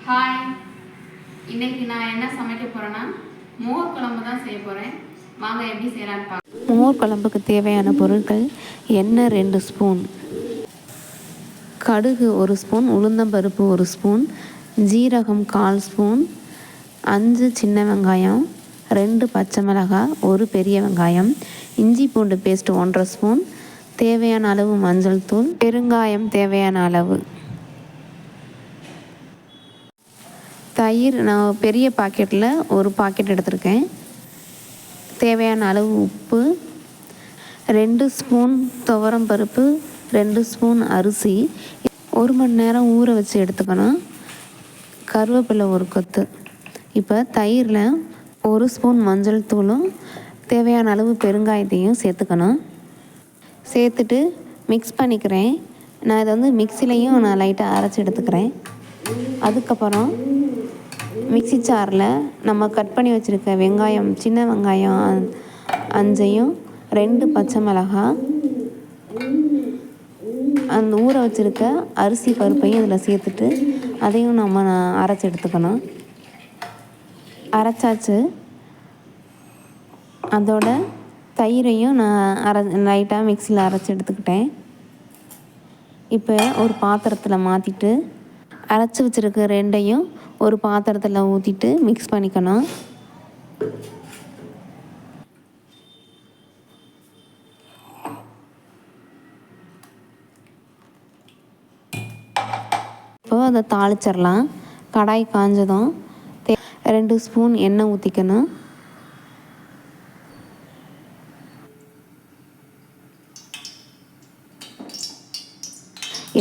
Hi, இன்னைக்கு நான் என்ன சமைக்க போகிறேன்னா மோர் குழம்பு தான் செய்ய போகிறேன். வாங்க எப்படி செய்யலான்னு பார்க்கலாம். மோர் குழம்புக்கு தேவையான பொருட்கள்: எண்ணெய் 2 ஸ்பூன், கடுகு 1 ஸ்பூன், உளுந்தம்பருப்பு 1 ஸ்பூன், ஜீரகம் 1/4 ஸ்பூன், 5 சின்ன வெங்காயம், 2 பச்சை மிளகாய், 1 பெரிய வெங்காயம், இஞ்சி பூண்டு பேஸ்ட் 1/2 ஸ்பூன், தேவையான அளவு மஞ்சள் தூள், பெருங்காயம் தேவையான அளவு, தயிர் நான் பெரிய பாக்கெட்டில் 1 பாக்கெட் எடுத்திருக்கேன், தேவையான அளவு உப்பு, 2 ஸ்பூன் துவரம் பருப்பு, 2 ஸ்பூன் அரிசி, 1 மணி நேரம் ஊற வச்சு எடுத்துக்கணும், கருவேப்பிலை 1 கொத்து. இப்போ தயிரில் 1 ஸ்பூன் மஞ்சள் தூளும் தேவையான அளவு பெருங்காயத்தையும் சேர்த்துக்கணும். சேர்த்துட்டு மிக்ஸ் பண்ணிக்கிறேன். நான் இதை மிக்சிலையும் நான் லைட்டாக அரைச்சி எடுத்துக்கிறேன். அதுக்கப்புறம் மிக்சி ஜாரில் நம்ம கட் பண்ணி வச்சுருக்க வெங்காயம், சின்ன வெங்காயம் 5ஐயும், 2 பச்சை மிளகாய், அந்த ஊற வச்சுருக்க அரிசி பருப்பையும் இதில் சேர்த்துட்டு அதையும் நம்ம அரைச்சி எடுத்துக்கணும். அரைச்சாச்சு. அதோட தயிரையும் நான் லைட்டாக மிக்சியில் அரைச்சி எடுத்துக்கிட்டேன். இப்போ ஒரு பாத்திரத்தில் மாற்றிட்டு அரைச்சி வச்சுருக்க 2ஐயும் ஒரு பாத்திரத்தில் ஊற்றிட்டு மிக்ஸ் பண்ணிக்கணும். இப்போ அதை தாளிச்சிடலாம். கடாய் காஞ்சதும் 2 ஸ்பூன் எண்ணெய் ஊற்றிக்கணும்.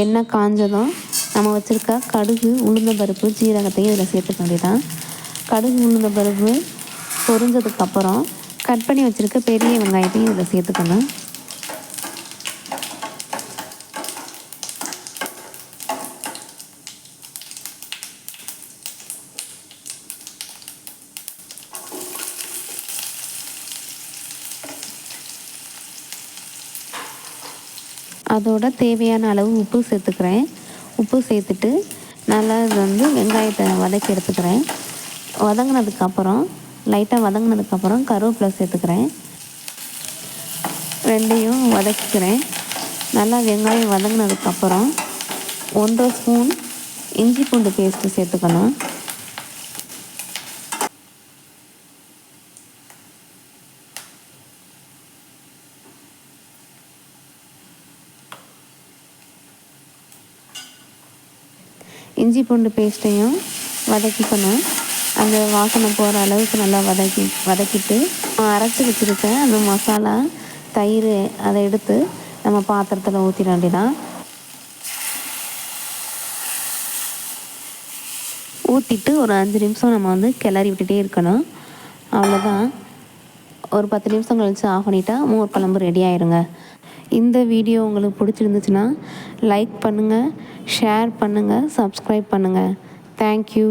எண்ணெய் காஞ்சதும் நம்ம வச்சுருக்க கடுகு, உளுந்தம்பருப்பு, ஜீரகத்தையும் இதில் சேர்த்துக்க வேண்டியதான். கடுகு, உளுந்தம்பருப்பு பொரிஞ்சதுக்கப்புறம் கட் பண்ணி வச்சுருக்க பெரிய வெங்காயத்தையும் இதில் சேர்த்துக்கணும். அதோட தேவையான அளவு உப்பு சேர்த்துக்கிறேன். உப்பு சேர்த்துட்டு நல்லா இது வெங்காயத்தை வதக்கி எடுத்துக்கிறேன். லைட்டாக வதங்கினதுக்கப்புறம் கருவேப்பிலை சேர்த்துக்கிறேன். 2ஐயும் வதக்கிக்கிறேன். நல்லா வெங்காயம் வதங்கினதுக்கப்புறம் 1 ஸ்பூன் இஞ்சி பூண்டு பேஸ்ட்டு சேர்த்துக்கணும். இஞ்சி பூண்டு பேஸ்ட்டையும் வதக்கிக்கணும். அந்த வாசனை போகிற அளவுக்கு நல்லா வதக்கிட்டு அரைச்சி வச்சுருக்க அந்த மசாலா, தயிர் அதை எடுத்து நம்ம பாத்திரத்தில் ஊற்றிட வேண்டியதான். ஊற்றிட்டு ஒரு 5 நிமிஷம் நம்ம கிளறி விட்டுட்டே இருக்கணும். அவ்வளோதான். ஒரு 10 நிமிஷம் கழித்து ஆஃப் பண்ணிட்டா மோர் குழம்பு ரெடி ஆயிருங்க. இந்த வீடியோ உங்களுக்கு பிடிச்சிருந்துச்சுன்னா லைக் பண்ணுங்கள், ஷேர் பண்ணுங்கள், சப்ஸ்கிரைப் பண்ணுங்கள். தேங்க்யூ.